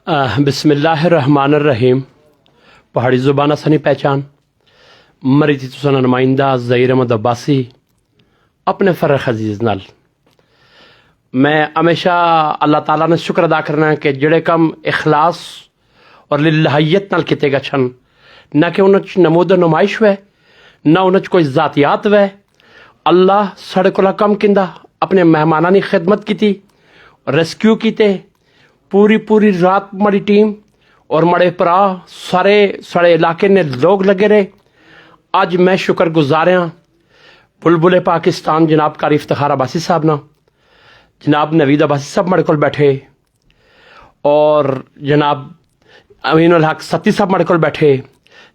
بسم اللہ الرحمن الرحیم. پہاڑی زبان سنی پہچان مری تھی تساں نمائندہ ظہیر احمد عباسی اپنے فرخ عزیز نال. میں ہمیشہ اللہ تعالیٰ نے شکر ادا کرنا ہے کہ جڑے کم اخلاص اور للہیت نال کیتے گئے چھن، نہ کہ انہوں چ نمود و نمائش ہوئے نہ انہوں چ کوئی ذاتیات ہوئے. اللہ ساڑے کولا کم کندہ اپنے مہمانانی خدمت کیتی، ریسکیو کیتے، پوری رات مڑی ٹیم اور مڑے پرا سارے علاقے نے لوگ لگے رہے. اج میں شکر گزار ہاں بلبل پاکستان جناب قاری افتخار عباسی صاحب نا، جناب نوید عباسی صاحب مڑے کول بیٹھے اور جناب امین الحق ستی صاحب مڑے کول بیٹھے،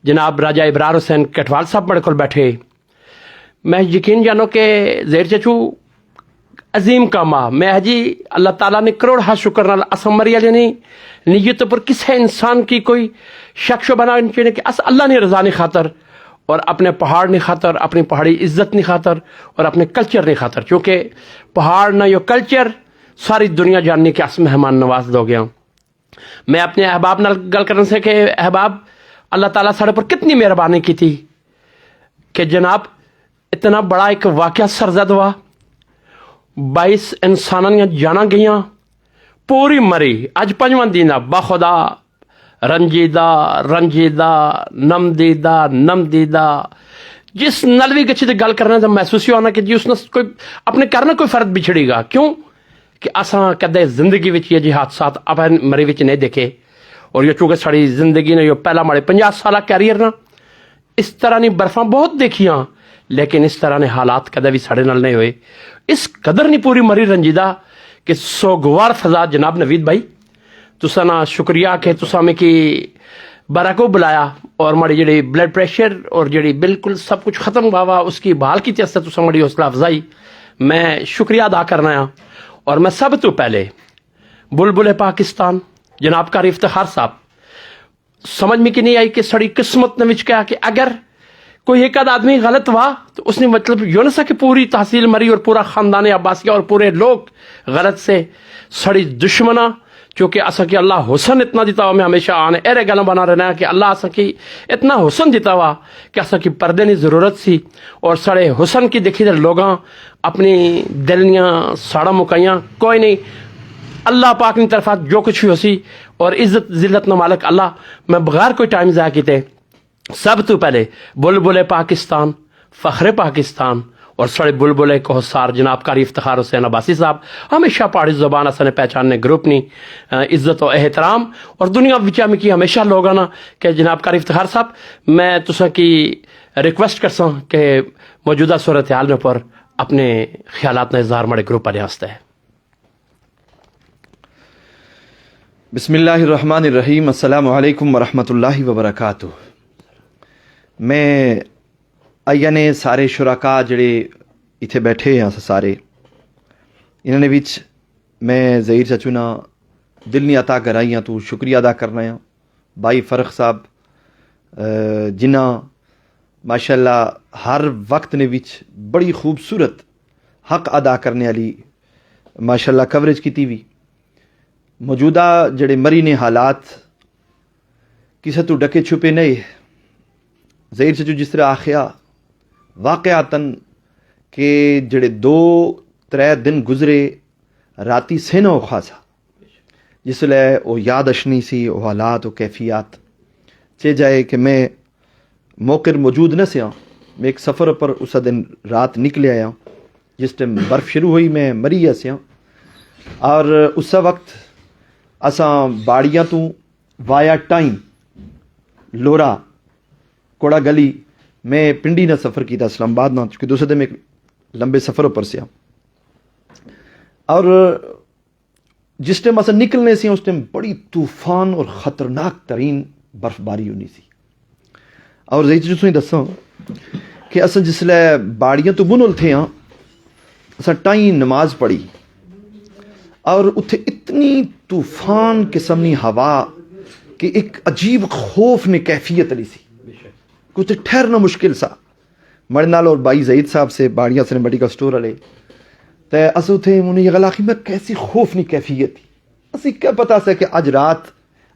جناب راجہ ابرار حسین کٹوال صاحب مڑے کول بیٹھے. میں یقین جانو کہ زہر چچو عظیم کام آ میں جی اللہ تعالیٰ نے کروڑ ہا شکر نال اسمری والے نہیں نیت پر کسی انسان کی کوئی شک شبہ نہ چاہیے کہ اللہ نے رضا نہیں خاطر اور اپنے پہاڑ نہیں خاطر، اپنی پہاڑی عزت نہیں خاطر اور اپنے کلچر نہیں خاطر، چونکہ پہاڑ نہ یہ کلچر ساری دنیا جاننے کے اس مہمان نواز لوگ ہیں. میں اپنے احباب نال گل کرنے سے کہ احباب اللہ تعالیٰ سارے پر کتنی مہربانی کی تھی کہ جناب اتنا بڑا ایک واقعہ سرزد ہوا، 22 انساناں جانا گئیاں پوری مری. اج 5واں دن باخدا رنجیدہ نمدیدہ جس نل بھی گچھی تے گل کرنا تو محسوس ہونا کہ جی اس نے کوئی اپنے کرنا کوئی فرد بچھڑی گا. کیوں کہ اساں کدے زندگی وچ یہ جی حادثات اپنے مری وچ نہیں دیکھے، اور یہ چونکہ ساری زندگی نے یہ پہلا مارے 50 سالہ کیریئر نا اس طرح نہیں برفاں بہت دیکھیاں، لیکن اس طرح نے حالات کدے بھی ساڑے نال نہیں ہوئے. اس قدر نہیں پوری مری رنجیدہ کہ سوگوار فضا جناب نوید بھائی تساں نا شکریہ کہ تساں میں کی برکو بلایا اور مڑی جڑی بلڈ پریشر اور جڑی بالکل سب کچھ ختم ہوا اس کی بحال کی تیستے تساں مڑی حوصلہ افزائی میں شکریہ ادا کرنا ہے. اور میں سب تو پہلے بلبل پاکستان جناب قاری افتخار صاحب سمجھ میں کی نہیں آئی کہ سڑی قسمت نے وچ کیا کہ اگر کوئی ایک آدمی غلط ہوا تو اس نے مطلب یوں نہ سا کہ پوری تحصیل مری اور پورا خاندان عباسیہ اور پورے لوگ غلط سے سڑی دشمنا. چونکہ اسا کی اللہ حسن اتنا دیتا ہوا، میں ہمیشہ آنے ایرے گلہ بنا رہنا ہے کہ اللہ اسا کی اتنا حسن دیتا ہوا کہ اسا کی پردے نہیں ضرورت سی اور سڑے حسن کی دیکھی دے لوگاں اپنی دلنیاں ساڑا مکائیاں کوئی نہیں. اللہ پاک نے طرف جو کچھ ہو سی اور عزت ذلت نہ مالک اللہ. میں بغیر کوئی ٹائم ضائع کیتے سب تو پہلے بلبل پاکستان فخر پاکستان اور سڑے بلبل کوہسار جناب قاری افتخار حسین عباسی صاحب ہمیشہ پہاڑی زبان اسنے پہچاننے گروپ نی عزت و احترام اور دنیا وچا میں کی ہمیشہ لوگ آنا کہ جناب قاری افتخار صاحب میں تساں کی ریکویسٹ کرساں کہ موجودہ صورتحال میں پر اپنے خیالات نے اظہار مڑے گروپ پر ہستے ہے. بسم اللہ الرحمن الرحیم. السلام علیکم ورحمۃ اللہ وبرکاتہ. میں آئیے نے سارے شرکا جڑے اتنے بیٹھے ہیں سارے انہوں نے وچ میں ظہیر چچو نا دل نہیں عطا کرائیاں تو شکریہ ادا کرنا ہے. بھائی فرق صاحب جنہ ماشاء اللہ ہر وقت نے وچ بڑی خوبصورت حق ادا کرنے والی ماشاء اللہ کوریج کی ہوئی. موجودہ جڑے مری نے حالات کسے تو ڈکے چھپے نہیں. ظہیر چچو جس طرح آخیا واقعاتاً کہ جڑے 2-3 دن گزرے راتی سینہ و خاصا جس لئے وہ یاد اشنی سی وہ حالات و کیفیات چے جائے کہ میں موقع موجود نہ سیاں. میں ایک سفر پر اس دن رات نکلے آیا جس ٹائم برف شروع ہوئی میں مری سیاں اور اس وقت اساں باڑیاں تو وایا ٹائم لورا کوڑا گلی میں پنڈی نہ سفر کیتا اسلام آباد نہ چونکہ دوسرے دن میں ایک لمبے سفر پر سے اور جس ٹائم اساں نکلنے سے اس ٹائم بڑی طوفان اور خطرناک ترین برف باری ہونی سی. اور ظہیر چچو دساں کہ اساں جس لئے باڑیاں تو بنول تھے ہاں اساں ٹائم نماز پڑھی اور اتھے اتنی طوفان قسمنی ہوا کہ ایک عجیب خوف نے کیفیت لی سی کچھ ٹھہرنا مشکل سا. مڑ نال اور بائی زید صاحب سے باڑیاں سے میڈیکل سٹور والے تے اسو تھے انہیں یہ گل آخی میں کیسی خوف نہیں کیفیت تھی. اسی کیا پتا سے کہ اج رات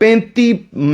35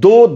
2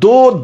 2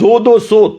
200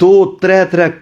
2-3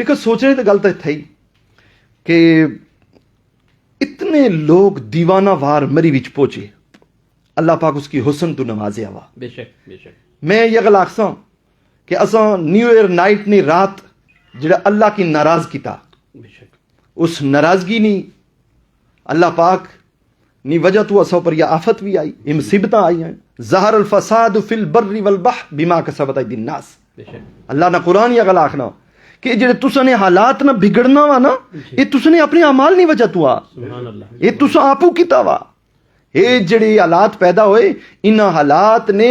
دیکھو سوچنے کی گل تو اتنا ہی کہ اتنے لوگ دیوانہ وار مری وچ پہنچے، اللہ پاک اس کی حسن تو نوازیا وا. بے شک بے شک. میں یہ گل آخساں کہ اساں نیو ایئر نائٹ نی رات جڑا اللہ کی ناراض کیتا، بے شک. اس ناراضگی نی اللہ پاک نی وجہ تو اساں پر یہ آفت بھی آئی، یہ مصیبتاں آئی ہیں. ظہر الفساد فی البر والبحر بما کسبت ایدی الناس. بے شک. اللہ نہ قرآن یہ گل آخنا کہ جڑے تساں نے حالات نہ بگڑنا وا نا، یہ تساں نے اپنے اعمال نہیں وجہ تو آ، سبحان اللہ. یہ تساں آپو کیتا وا. یہ جڑے حالات پیدا ہوئے ان حالات نے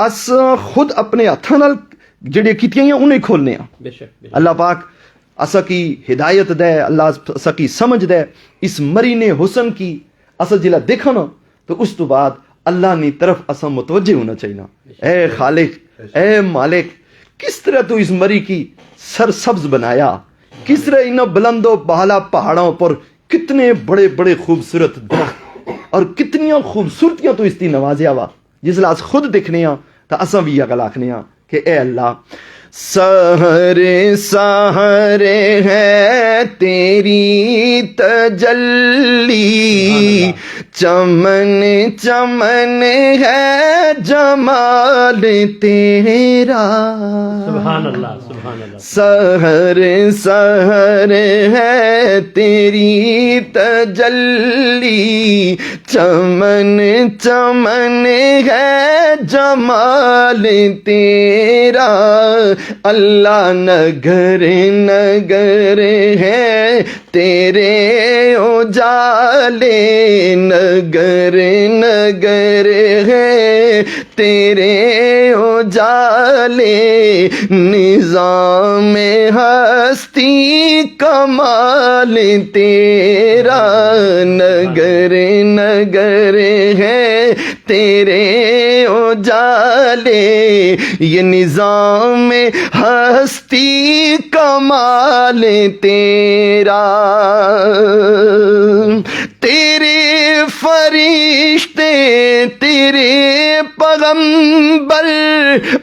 اس خود اپنے ہاتھاں نال جڑے کیتیاں ہیں انہیں کھولنے ہیں. بے شک بے شک. اللہ پاک اسا کی ہدایت دے، اللہ اسا کی سمجھ دے. اس مری نے حسن کی اسا جلا دیکھا نا تو اس تو بعد اللہ نی طرف اسا متوجہ ہونا چاہیے. اے خالق، اے مالک، کس طرح تو اس مری کی سرسبز بنایا، کس طرح ان بلند و بالا پہاڑوں پر کتنے بڑے بڑے خوبصورت درخت اور کتنی خوبصورتیاں تو اس کی نوازیا وا. جس لئے اس خود دیکھنے ہاں تو اساں بھی یہ گل آکھنے ہاں کہ اے اللہ سحر سحر ہے تیری تجلی، چمن چمن ہے جمال تیرا. سبحان اللہ سبحان اللہ. سحر سحر ہے تیری تجلی، چمن چمن ہے جمال تیرا. اللہ نگر نگر ہے تیرے اجالے، نگر نگر ہے تیرے اجالے. نظام ہستی کمال تیرا، نگر نگر ہے تیرے اجالے. یہ نظام ہستی کمال تیرا. تیرے فرشتے تیرے پیغمبر،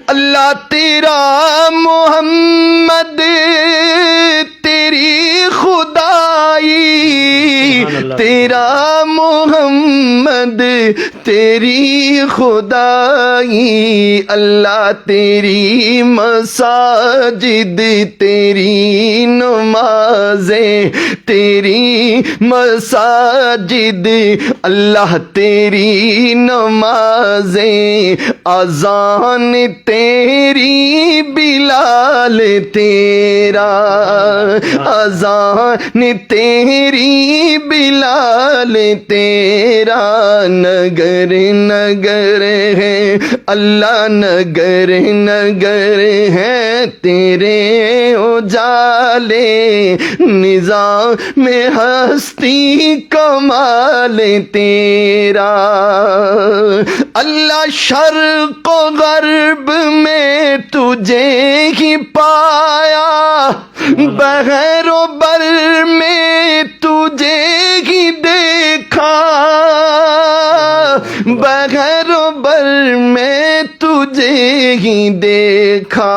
اللہ تیرا محمد تیری خدائی، تیرا محمد تیری خدائی. اللہ تیری مساجد تیری نمازیں، تیری مساجد اللہ تیری نمازیں. اذان تیری بلال تیرا، اذان تیری بلال تیرا. نگر نگر ہے اللہ، نگر نگر ہے تیرے اجالے. نظام میں ہستی کمال تیرا. اللہ شرق و غرب میں تجھے ہی پایا، بحر و بر میں تجھے ہی دیکھا، بحر و بر میں تجھے ہی دیکھا.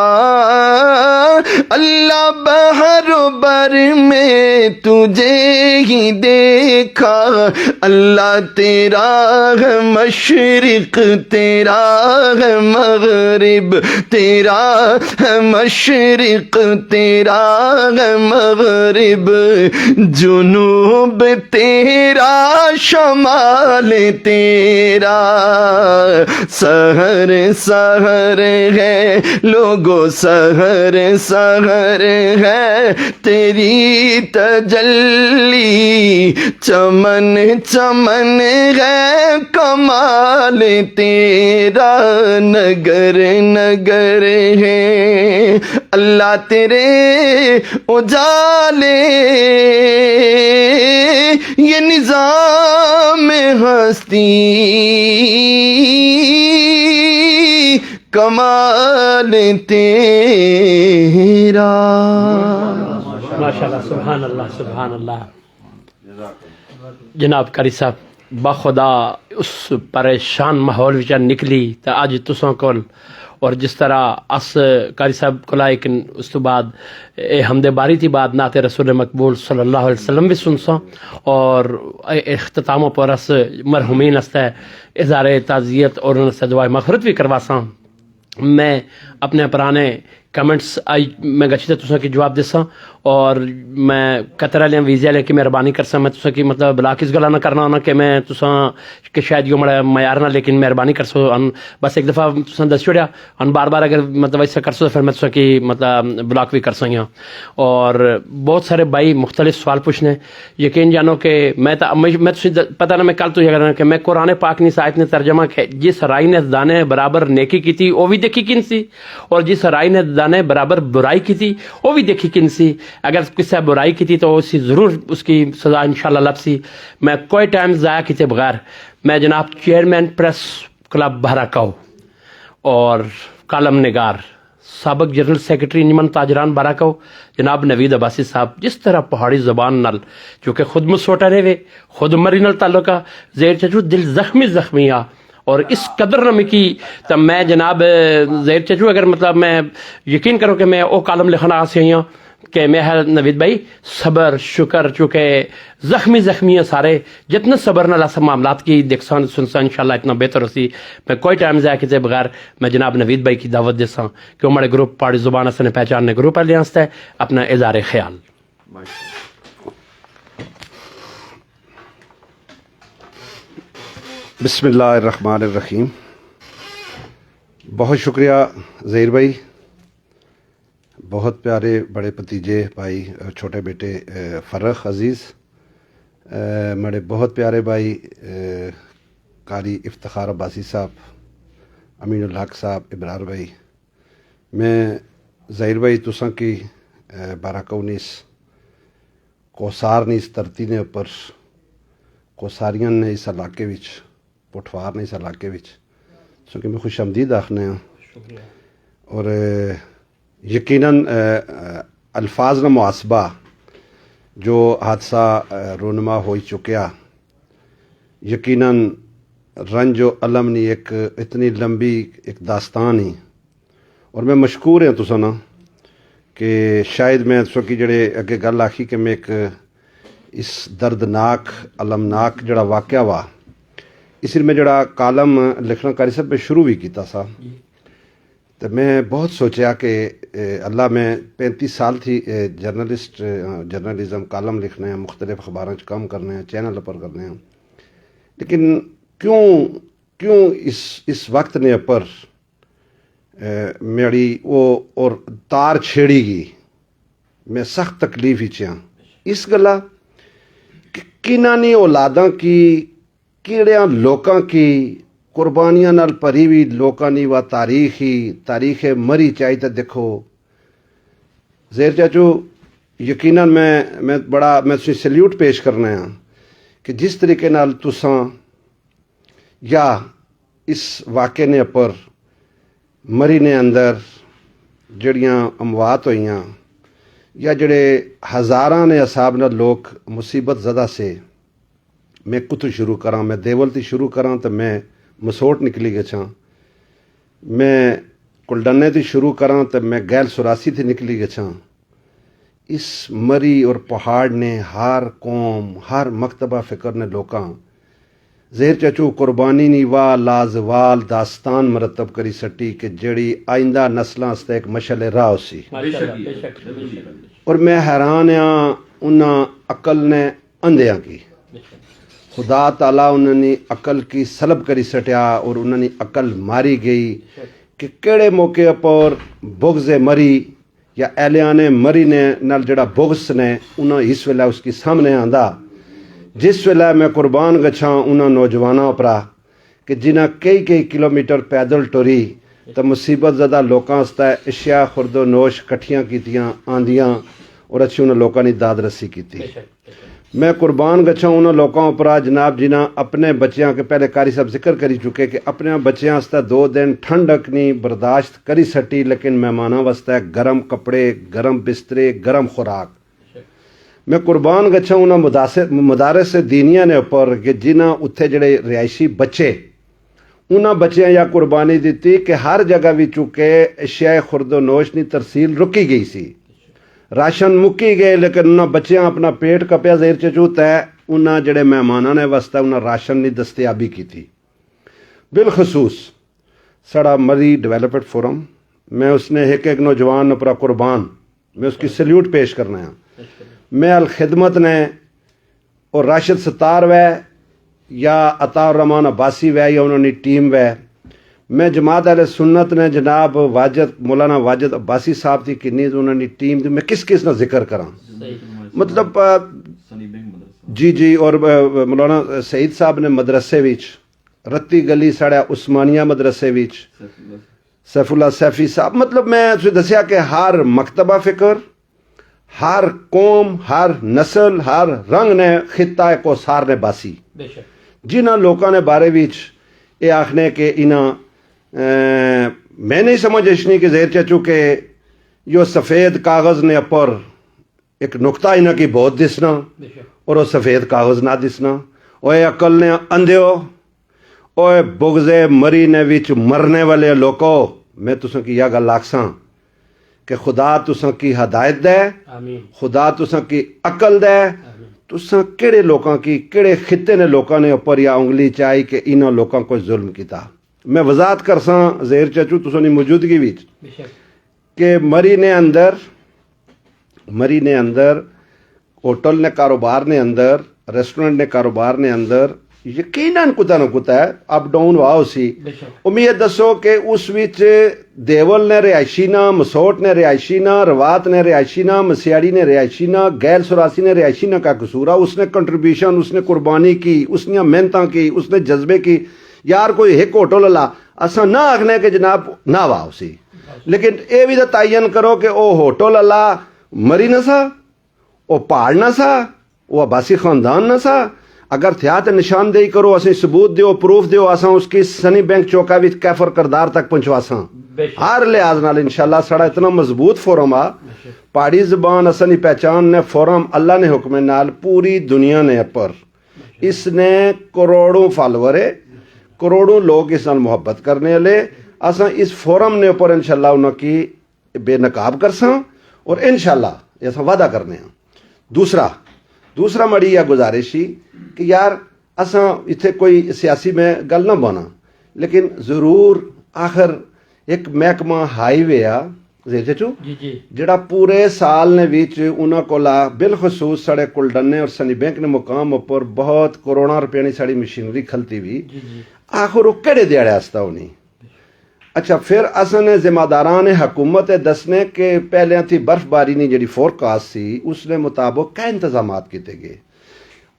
اللہ بحر و بر میں تجھے ہی دیکھا. اللہ تیرا ہے مشرق، تیرا ہے مغرب، تیرا ہے مشرق، تیرا ہے مغرب. جنوب تیرا، شمال تیرا. سحر سحر ہے لوگو، سحر سحر ہے تیری تجلی. چمن چمن ہے کمال تیرا. نگر نگر ہے اللہ تیرے اجالے. یہ نظام ہستی کمال تیرا. ماشاء اللہ سبحان اللہ سبحان اللہ. جناب قاری صاحب بخدا اس پریشان ماحول وچ نکلی تو اج تساں کول اور جس طرح اس قاری صاحب کولا لیکن اس تو بعد اے حمد باری تھی بعد نعت رسول مقبول صلی اللہ علیہ وسلم بھی سنساں اور اختتام پر اس مرحومین است اظہار تعزیت اور ان سے دعائے مغفرت بھی کرواساں. میں اپنے پرانے کمنٹس آئی میں گچھتے تساں کی جواب دیساں اور میں قطر والے ویزے والے کی مہربانی کرساں. میں تساں کی مطلب بلا کس گلا نہ کرنا ہونا کہ میں تساں کہ شاید یہ مڑا معیار نہ لیکن مہربانی کرسو بس ایک دفعہ تساں دس چھڑیا بار بار اگر مطلب ایسا کرسو تو پھر میں تساں کی مطلب بلاک بھی کرساں. اور بہت سارے بھائی مختلف سوال پوچھنے یقین جانو کہ میں پتہ نہ میں کل تو یہ کرنا کہ میں قرآن پاک نی آیت نے ترجمہ کہ جس رائی نے دانے برابر نیکی کی تھی وہ بھی دیکھی کن سی اور جس رائی نے دانے برابر برائی کی تھی وہ بھی دیکھی کن سی. اگر کسی برائی کی تھی تو اسی ضرور اس کی سزا انشاءاللہ لبسی. میں کوئی ٹائم ضائع کیتے بغیر میں جناب چیئرمین پریس کلب بہراکاؤ اور کالم نگار سابق جنرل سیکرٹری انجمن تاجران بہراکاؤ جناب نوید عباسی صاحب جس طرح پہاڑی زبان نال چونکہ خود مسوٹا رہے خود مری نال تعلقہ زیر چچو دل زخمی آ اور اس قدر نمی کی تو میں جناب زہر چچو اگر مطلب میں یقین کروں کہ میں او کالم لکھنا آسی ہوں کہ میں نوید بھائی صبر شکر چونکہ زخمی ہیں سارے جتنے صبر نہ لاسا معاملات کی دیکھسان سنسان انشاءاللہ اتنا بہتر ہوسی. میں کوئی ٹائم ضائع کیتے بغیر میں جناب نوید بھائی کی دعوت دیساں کہ ہمارے گروپ پہاڑی زبان سے پہچاننے گروپ ہے لیانست ہے اپنا اظہار خیال. بسم اللہ الرحمن الرحیم. بہت شکریہ ظہیر بھائی. بہت پیارے بڑے بھتیجے بھائی چھوٹے بیٹے فرخ عزیز میرے بہت پیارے بھائی قاری افتخار عباسی صاحب امین الحق صاحب ابرار بھائی. میں ظہیر بھائی تساں کی بہراکاؤ نیس کوسار نیس دھرتی نے اوپر کوساریاں نے اس علاقے وچ پٹھوار نے اس علاقے وچ سو کہ میں خوش آمدید آخنے ہوں. اور یقیناً الفاظ نہ محاسبہ جو حادثہ رونما ہو چکیا یقیناً رنج و علم نہیں ایک اتنی لمبی ایک داستان ہی. اور میں مشکور ہوں تساں نا کہ شاید میں تساں کی جڑے اگے گل آخی کہ میں ایک اس دردناک المناک جڑا واقعہ وا اس میں جڑا کالم لکھنا قاری صاحب میں شروع بھی کیتا سا تو میں بہت سوچیا کہ اللہ میں 35 سال تھی جرنلزم کالم لکھنے ہیں مختلف اخباروں کام کرنے ہیں چینل پر کرنے ہیں لیکن کیوں اس وقت نے پر میری وہ اور تار چھیڑی گئی میں سخت تکلیف ہی چاہاں اس گلا کہ کنانی اولاداں کی کیڑیاں لوکاں کی قربانیاں نال پری بھی لوکاں نی و تاریخ مری چاہی تو دیکھو زہر چاچو یقیناً میں تسی سلیوٹ پیش کرنا ہے کہ جس طریقے نال تساں یا اس واقعے نے پر مری نے اندر جڑیاں اموات ہوئیاں یا جڑے ہزاراں نے اصحاب نال لوگ مصیبت زدہ سے میں کتوں شروع کراں میں دیول تی شروع کراں تو میں مسوٹ نکلی گچھاں میں کلڈنے تی شروع کراں تو میں گیل سراسی تی نکلی گچھاں. اس مری اور پہاڑ نے ہر قوم ہر مکتبہ فکر نے لوکاں زہر چچو قربانی نی وا لازوال داستان مرتب کری سٹی کہ جڑی آئندہ نسلاں استے ایک مشعل راہ سی. اور میں حیران ہاں انہاں عقل نے اندھیاں کی خدا تعالیٰ انہوں نے عقل کی سلب کری سٹیا اور انہوں نے عقل ماری گئی کہ کیڑے موقع پر بغض مری یا اہلیان مری نے نال جڑا بغض نے انہوں اس ویلے اس کی سامنے آندا جس ویلے میں قربان گچھاں انہوں نوجوانوں اپرا کہ جنہ کئی کلومیٹر پیدل ٹوری تو مصیبت زدہ لوکاں استا اشیاء خورد و نوش کٹھیاں کیتیاں آندیاں اور اچھی انہوں لوکاں نے داد رسی کیتی. میں قربان گچھاں انہوں لوکاں اپرا جناب جنہ اپنے بچیاں کے پہلے قاری صاحب ذکر کری چکے کہ اپنے بچیاں استا 2 دن ٹھنڈک نہیں برداشت کری سٹی لیکن مہمانوں واسطے گرم کپڑے گرم بسترے گرم خوراک میں قربان گچھا انہاں مدارس دینیاں نے اوپر کہ جنہاں اتھے جڑے رہائشی بچے انہاں بچیاں یا قربانی دیتی کہ ہر جگہ بھی چکے اشیاء خرد و نوش نہیں ترسیل رکی گئی سی، راشن مکی گئے، لیکن انہاں بچیاں اپنا پیٹ کپیا زیر چچوت ہے، انہاں جڑے مہماناں نے واسطہ انہاں راشن نہیں دستیابی کی تھی۔ بالخصوص سڑا مری ڈیولپمنٹ فورم، میں اس نے ایک نوجوان اپنا قربان، میں اس کی سلیوٹ پیش کرنا ہے۔ میں الخدمت نے اور راشد ستار وے یا عطا الرحمان عباسی وے یا انہوں نے ٹیم وے، میں جماعت اہل سنت نے جناب مولانا واجد عباسی صاحب تھی کنی انہوں نے ٹیم دی، میں کس نہ ذکر کراں، مطلب جی اور مولانا سعید صاحب نے مدرسے وچ رتی گلی ساڑا عثمانیہ مدرسے وچ سیف اللہ سیفی صاحب، مطلب میں دسیا کہ ہر مکتبہ فکر، ہر قوم، ہر نسل، ہر رنگ نے خطہ کوثار نے باسی، جنہاں لوکاں نے بارے وچ یہ آخنے کہ انہاں میں نہیں سمجھ اشنی کہ زیر چچو کہ یہ سفید کاغذ نے اپر ایک نقطہ انہاں کی بہت دسنا اور وہ سفید کاغذ نہ دسنا، اوے عقل نے اندھیو، اوے بغضے مری نے وچ مرنے والے لوکو، میں تساں کی یہ گل آکھساں کہ خدا تساں کی ہدایت دے، خدا تساں کی عقل دے، تساں کیڑے لوکاں کی کیڑے خطے نے لوکاں نے اوپر یا انگلی چائی کہ انہاں لوکاں کو ظلم کیتا۔ میں وضاحت کرساں زہر چچو تساں دی موجودگی وچ کہ مری نے اندر ہوٹل نے کاروبار نے اندر ریسٹورنٹ نے کاروبار نے اندر یقیناً کتا نہ کتا ہے اپ ڈاؤن واؤ سی، امید دسو کہ اس وچ دیول نے رہائشی نہ، مسوٹ نے رہائشی نہ، روات نے رہائشی نہ، مسیاڑی نے رہائشی نہ، غیر سراسی نے رہائشی نہ کا قصور ہے، اس نے کنٹریبیوشن، اس نے قربانی کی، اس نے محنتاں کی، اس نے جذبے کی۔ یار کوئی ایک ہوٹل اللہ اساں نہ آخنے کہ جناب نہ واؤ سی، لیکن اے بھی تو تعین کرو کہ او ہوٹل اللہ مری نہ سا، او پہاڑ نہ سا، او عباسی خاندان نہ سا، اگر تھیا تو نشاندہی کرو، اسیں ثبوت دیو، پروف دیو، اساں اس کی سنی بینک چوکا وچ کیفر کردار تک پہنچواساں ہر لحاظ نال انشاءاللہ۔ سڑا اتنا مضبوط فورم آ، پہاڑی زبان اسنی پہچان نے فورم اللہ نے حکم نال پوری دنیا نے اپر، اس نے کروڑوں فالوور ہے، کروڑوں لوگ اس نال محبت کرنے والے، اساں اس فورم نے اوپر انشاءاللہ انہاں کی بے نقاب کرساں اور انشاءاللہ اساں وعدہ کرنے ہیں۔ دوسرا مڑی یا گزارش ہی کہ یار اساں اتھے کوئی سیاسی میں گل نہ بنا، لیکن ضرور آخر ایک محکمہ ہائی وے آ زیر چچو جڑا پورے سال نے وچ انہاں کولا بالخصوص ساڑے کلڈنے اور سنی بینک نے مقام اوپر بہت کروڑاں روپے نے ساڑی مشینری کھلتی ہوئی، آخر وہ کہڑے دیاڑے آستا ہونی۔ اچھا پھر اساں نے ذمہ داران حکومت دسنے کہ پہلے تھی برف باری نہیں جڑی فورکاسٹ سی اس نے مطابق کیا انتظامات کیتے گئے،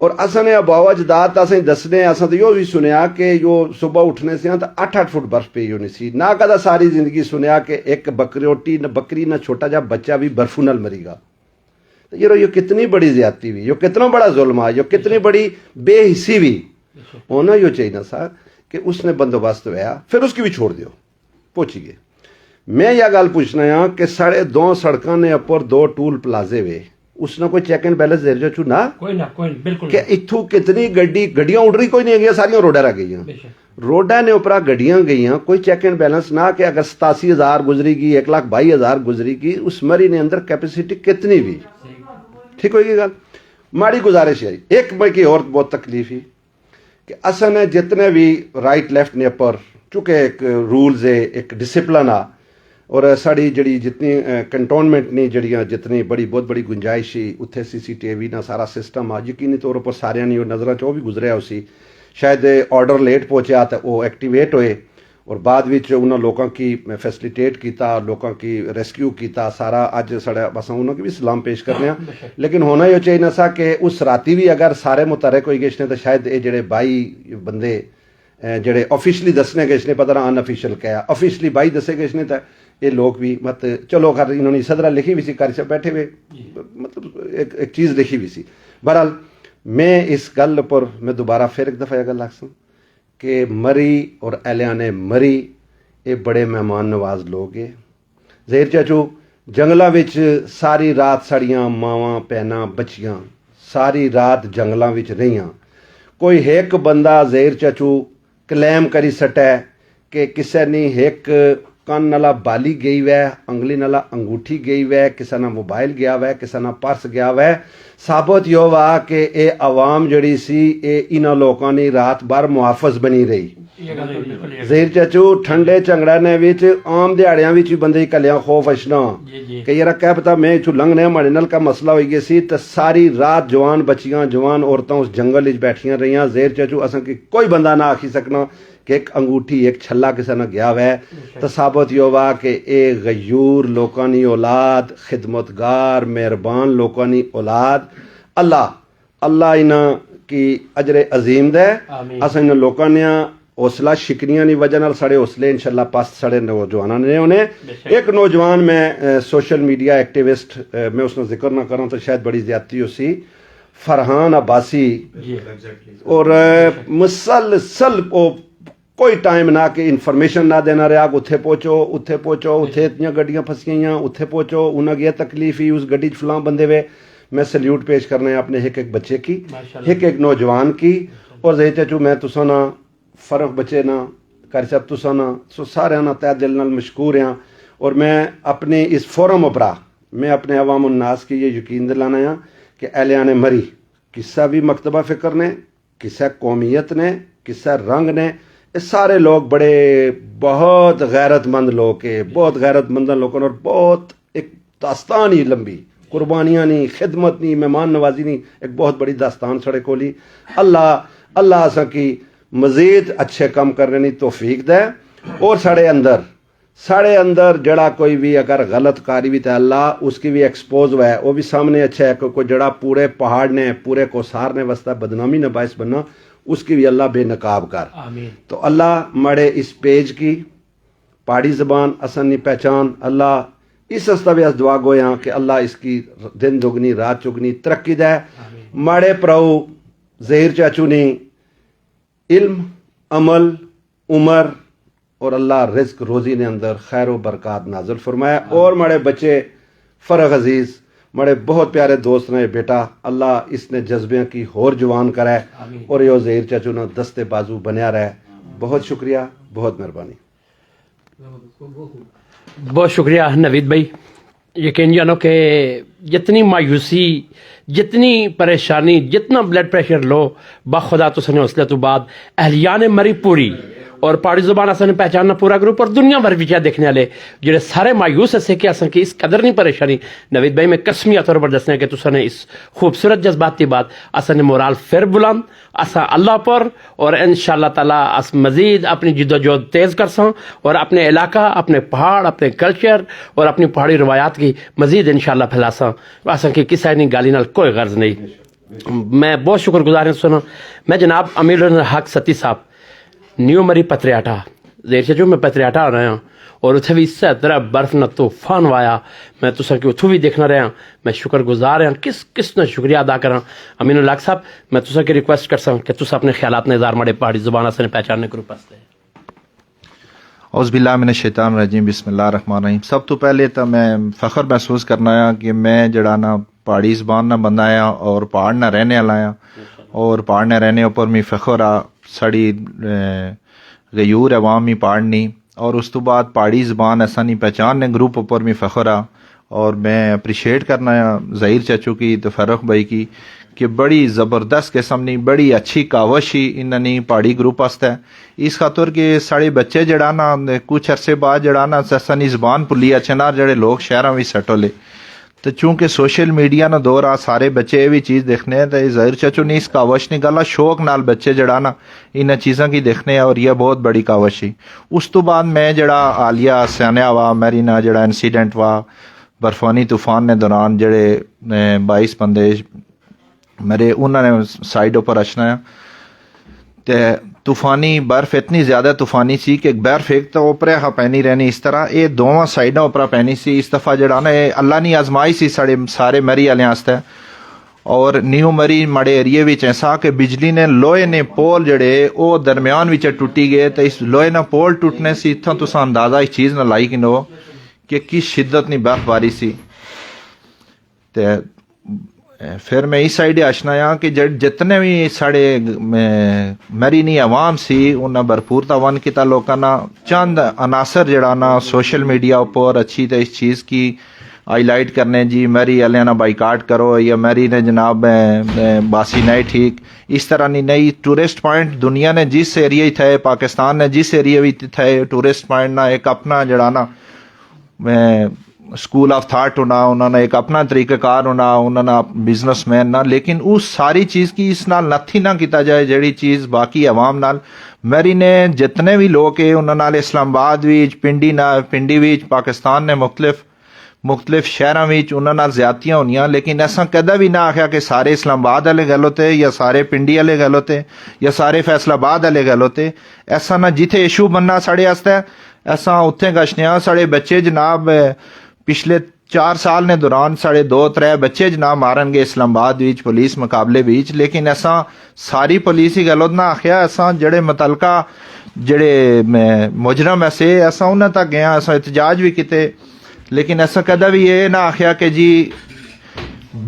اور اساں نے اباؤ اجداد اساں دسنے، اساں تو یہ بھی سنیا کہ جو صبح اٹھنے سے تو 8-8 فٹ برف پی ہونی سی، نہ کدا ساری زندگی سنیا کہ ایک بکری نہ چھوٹا جا بچہ بھی برفو نال مری گا۔ یہ کتنی بڑی زیادتی ہوئی، یہ کتنا بڑا ظلم آ، یہ کتنی بڑی بے حسی ہوئی، ہونا یہ چاہیے سا کہ اس نے بندوبست ہوا، پھر اس کی بھی چھوڑ دیو پہنچی گئے۔ میں یہ گل پوچھنا ہاں کہ ساڑھے 2 سڑکاں نے اپر 2 ٹول پلازے وے، اس نے کوئی چیک اینڈ بیلنس دے چو نہ کوئی بالکل کہ اتھوں کتنی گڈیاں اڑ رہی کوئی نہیں گئی، ساری روڈاں رہ گئی، روڈاں نے اوپرا گڈیاں گئیاں، کوئی چیک اینڈ بیلنس نہ کہ اگر 87,000 گزری گئی، 1,22,000 گزری گئی، اس مری نے اندر کیپیسٹی کتنی بھی ٹھیک ہوئی گی گل۔ ماڑی گزارش ہے ایک میں کی اور بہت تکلیف ہی کہ اصل نے جتنے بھی رائٹ لیفٹ نے اپر چونکہ ایک رولز ہے، ایک ڈسپلن آ، اور ساری جڑی جتنی کنٹونمنٹ نہیں جڑیاں جتنی بہت بڑی گنجائش ہی اتھے CCTV نہ سارا سسٹم آ، یقینی طور پر سارے نہیں نظراں چ بھی گزریا اسی، شاید آرڈر لیٹ پہنچیا تو وہ ایکٹیویٹ ہوئے اور بعد وچ انہوں لوگوں کی فیسلیٹیٹ کیتا، لوگوں کی ریسکیو کیتا سارا، اج سڑا بس انہوں کی بھی سلام پیش کرنے ہیں، لیکن ہونا یہ چاہیے سا کہ اس راتی بھی اگر سارے متحرک ہوئی گئے تو شاید یہ جڑے 22 بندے جڑے آفیشلی دسنے گئے نے پتہ نہ ان افیشل کیا آفیشلی 22 دسے گئے تو یہ لوگ بھی مت چلو کر انہوں نے صدرہ لکھی بھی سی کاری سے بیٹھے ہوئے، مطلب ایک چیز لکھی بھی سی۔ بہرحال میں اس گل پر میں دوبارہ پھر ایک دفعہ یہ گل آکھساں کہ مری اور اہلیان مری یہ بڑے مہمان نواز لوگ ہیں۔ زہر چچو ਜੰਗਲਾਂ ਵਿੱਚ ਸਾਰੀ ਰਾਤ ਸਾਡੀਆਂ ਮਾਵਾਂ ਭੈਣਾਂ ਬੱਚੀਆਂ ਸਾਰੀ ਰਾਤ ਜੰਗਲਾਂ ਵਿੱਚ ਰਹੀਆਂ। ਕੋਈ ਇੱਕ ਬੰਦਾ ਜ਼ਹੀਰ ਚਾਚੂ ਕਲੇਮ ਕਰੀ ਸਟੈ ਕਿ ਕਿਸੇ ਨੇ ਇੱਕ ਕੰਨ ਨਾਲਾ ਬਾਲੀ ਗਈ ਵੈ, ਅੰਗਲੀ ਨਾਲਾ ਅੰਗੂਠੀ ਗਈ ਵੈ, ਕਿਸੇ ਨਾਲ ਮੋਬਾਈਲ ਗਿਆ ਵੈ, ਕਿਸੇ ਨਾਲ ਪਰਸ ਗਿਆ ਵੈ। ਸਾਬਤ ਯੋ ਵਾ ਕਿ ਇਹ ਆਵਾਮ ਜਿਹੜੀ ਸੀ ਇਹ ਇਹਨਾਂ ਲੋਕਾਂ ਦੀ ਰਾਤ ਭਰ ਮੁਹਾਫਜ਼ ਬਣੀ ਰਹੀ। ਜ਼ਹੀਰ ਚਾਚੂ ਠੰਡੇ ਝੰਗੜਾਂ ਵਿੱਚ ਆਮ ਦਿਹਾੜਿਆਂ ਵਿੱਚ ਵੀ ਬੰਦੇ ਕੱਲਿਆਂ ਖੌਫ ਅਸ਼ਨਾ ਕਿ ਯਾਰ ਕਹਿ ਪਤਾ ਮੈਂ ਇੱਥੋਂ ਲੰਘਣਾ ਮਾੜੇ ਨਾਲ ਕਾ ਮਸਲਾ ਹੋਈ ਗਿਆ ਸੀ ਤਾਂ ਸਾਰੀ ਰਾਤ ਜਵਾਨ ਬੱਚੀਆਂ ਜਵਾਨ ਔਰਤਾਂ ਉਸ ਜੰਗਲ ਵਿੱਚ ਬੈਠੀਆਂ ਰਹੀਆਂ। ਜ਼ਹੀਰ ਚਾਚੂ ਅਸਾਂ ਕਿ ਕੋਈ ਬੰਦਾ ਨਾ ਆਖੀ ਸਕਣਾ ਕਿ ਇੱਕ ਅੰਗੂਠੀ ਇੱਕ ਛੱਲਾ ਕਿਸੇ ਨਾਲ ਗਿਆ ਵੈ। ਤਾਂ ਸਾਬਤ ਯੋ ਵਾ ਕਿ ਇਹ ਗਯੂਰ ਲੋਕਾਂ ਦੀ ਔਲਾਦ ਖਿਦਮਤਗਾਰ ਮਿਹਰਬਾਨ ਲੋਕਾਂ ਦੀ ਔਲਾਦ ਅੱਲਾ ਇਹਨਾਂ ਕੀ ਅਜਰ عظیم دے ਅਸਾਂ ਇਹਨਾਂ ਲੋਕਾਂ ਨੇ حوصلہ شکنیاں کی وجہ نال سارے حوصلے انشاءاللہ پاس سارے نوجوانوں نے انہیں ایک نوجوان میں سوشل میڈیا ایکٹیوسٹ میں اس نے ذکر نہ کروں تو شاید بڑی زیادتی ہو سی فرحان عباسی اور مسلسل کوئی ٹائم نہ کہ انفارمیشن نہ دینا رہا کہ اتھے پہنچو اتھے اتنی گڈیاں پھسیاں اتھے پہنچو انہیں یہ تکلیف ہی اس گڈی فلاں بندے وے میں سلیوٹ پیش کرنا ہے اپنے ایک بچے کی ایک نوجوان کی اور زہی چاچو میں تساں نہ فرق بچے نہ کر سب تساں نہ سو سارے نہ تہ دل نال مشکور ہیں اور میں اپنے اس فورم اپرا میں اپنے عوام الناس کی یہ یقین دلانا ہے کہ اہلیان مری کسا بھی مکتبہ فکر نے کسا قومیت نے کسا رنگ نے یہ سارے لوگ بڑے بہت غیرت مند لوگ ہیں بہت غیرت مند لوگوں اور بہت ایک داستان ہی لمبی قربانیاں نہیں خدمت نہیں مہمان نوازی نہیں ایک بہت بڑی داستان سڑے کولی اللہ اساں کی مزید اچھے کام کرنے کی توفیق دے اور ساڑے اندر جڑا کوئی بھی اگر غلط کاری بھی تے اللہ اس کی بھی ایکسپوز ہوا ہے وہ بھی سامنے اچھا ہے کوئی جڑا پورے پہاڑ نے پورے کوسار نے واسطہ بدنامی نہ باعث بننا اس کی بھی اللہ بے نقاب کر آمین۔ تو اللہ مڑے اس پیج کی پہاڑی زبان اسنی پہچان اللہ اس بھی اس دعا گویاں کہ اللہ اس کی دن دگنی رات چگنی ترقی دے ماڑے پراؤ زہیر چاچو نے علم عمل عمر اور اللہ رزق روزی نے اندر خیر و برکات نازل فرمایا اور ماڑے بچے فرغ عزیز ماڑے بہت پیارے دوست نے بیٹا اللہ اس نے جذبیاں کی ہور جوان کرے اور یہ زہیر چاچو نے دستے بازو بنیا رہے بہت شکریہ بہت مہربانی بہت شکریہ نوید بھائی یقین جانو کہ جتنی مایوسی جتنی پریشانی جتنا بلڈ پریشر لو بخدا تو سنے حوصلے تو بعد اہلیان مری پوری اور پہاڑی زبان اصل نے پہچاننا پورا گروپ اور دنیا بھر بھی دیکھنے والے جڑے سارے مایوس ایسے کہ اصل کی اس قدر نہیں پریشانی نوید بھائی میں قسمیہ طور پر دسنے کہ تسا نے اس خوبصورت جذبات کی بات اصل نے مورال پھر بلند اصا اللہ پر اور انشاءاللہ تعالیٰ اس مزید اپنی جد و جہد تیز کر ساں اور اپنے علاقہ اپنے پہاڑ اپنے کلچر اور اپنی پہاڑی روایات کی مزید انشاءاللہ پھیلا ساں اصل کی کسی نہیں گالی نال کوئی غرض نہیں۔ میں بہت شکر گزار ہوں سنا میں جناب امیر الحق ستی صاحب نیو مری پتریاٹا زہیر چاچو میں پتریاٹا رہا ہوں اور اتھے بھی اس طرح برف نہ طوفان وایا میں تسا کہ اتھو بھی دیکھنا رہا میں شکر گزار ہوں کس نے شکریہ ادا کراں امین الحق صاحب میں تسا کی ریکویسٹ کر ساں کہ تسا اپنے خیالات نے اظہار مڑے پہاڑی زبان سے پہچاننے کے روپ سے اعوذ باللہ من الشیطان الرجیم بسم اللہ الرحمن الرحیم۔ سب تو پہلے تو میں فخر محسوس کرنا ہے کہ میں جڑا نا پہاڑی زبان نہ بندہ آیا اور پہاڑ نہ رہنے والا آیا اور پہاڑ نہ رہنے اوپر میں فخر آ سڑی غیور عوامی پہاڑنی اور اس تو بعد پہاڑی زبان ایسا نہیں پہچاننے گروپ اوپر میں فخر آ اور میں اپریشیٹ کرنا ہے زہیر چاچو کی تو فرخ بھائی کی کہ بڑی زبردست قسم نہیں بڑی اچھی کاوش ہی انہیں پہاڑی گروپ واسطے اس خاطر کہ سارے بچے جڑا نا کچھ عرصے بعد جڑا نا سسانی زبان بھلی اچھنار جڑے لوگ شہراں وچ سٹو لے تو چونکہ سوشل میڈیا نہ دور آ سارے بچے یہ بھی چیز دیکھنے ہیں تو زہیر چاچو نے اس کاوش نہیں گلا شوق نال بچے جڑا نا ان چیزاں کی دیکھنے ہیں اور یہ بہت بڑی کاوش ہی۔ اس تو بعد میں جڑا عالیہ سیانیا وا میری نا جڑا انسیڈنٹ وا برفانی طوفان نے دوران جڑے 22 بندے میرے انہوں نے سائڈ اوپر اچھنا ہے تے طوفانی برف اتنی زیادہ طوفانی سی کہ برف ایک تو اوپر ہا پینی رہنی اس طرح یہ دونوں سائڈاں اوپر پینی سی اس دفعہ جڑا نا اللہ نے آزمائی سی سارے مری والے واسطے اور نیو مری مڑے ایریے وچ ایسا کہ بجلی نے لوہے نے پول جڑے او درمیان وچ ٹوٹی گئے تو اس لوہے نہ پول ٹوٹنے سی اتھوں تساں اندازہ اس چیز نہ لائی کنو کہ کس شدت نہیں برف باری سی. تے پھر میں اس سائڈ آشنا کہ جتنے بھی ساڑے میری نہیں عوام سی انہیں بھرپور تعاون کیتا لوکاں نا. چند عناصر جڑا نا سوشل میڈیا اوپر اچھی تے اس چیز کی ہائی لائٹ کرنے جی میری والے نا بائیکاٹ کرو یا میری نے جناب باسی نہیں ٹھیک اس طرح نہیں. نئی ٹورسٹ پوائنٹ دنیا نے جس ایریا ہی تھے پاکستان نے جس ایریا بھی تھے ٹورسٹ پوائنٹ نا ایک اپنا جڑا نا اسکول آف تھاٹ ہونا انہوں نے ایک اپنا طریقہ کار ہونا انہوں نے بزنس مین نہ. لیکن اس ساری چیز کی اس نال نتھی نہ کیتا جائے جیڑی چیز باقی عوام نال. میری نے جتنے بھی لوگ ہیں انہوں نال اسلام آباد ویچ پنڈی ویچ پاکستان نے مختلف شہراں وچ انہاں نال زیادتیاں ہونیاں. لیکن ایسا کدے بھی نہ آخیا کہ سارے اسلام آباد والے گل ہوتے یا سارے پنڈی والے گل ہوتے یا سارے فیصل آباد والے گل ہوتے. ایسا نہ جتھے ایشو بننا ساڑے واسطے ایسا اتنے گشنے ساڑے بچے جناب پچھلے 4 سال نے دوران ساڑے 2-3 بچے جناب مارن گے اسلام آباد ویچ پولیس مقابلے ویچ. لیکن ایسا ساری پولیس ہی گل نہ آخیا ایسا جڑے متعلقہ جڑے مجرم ایسے ایسا انہاں تک گیا ایسا احتجاج بھی کیتے. لیکن ایسا کدہ بھی یہ نہ آخیا کہ جی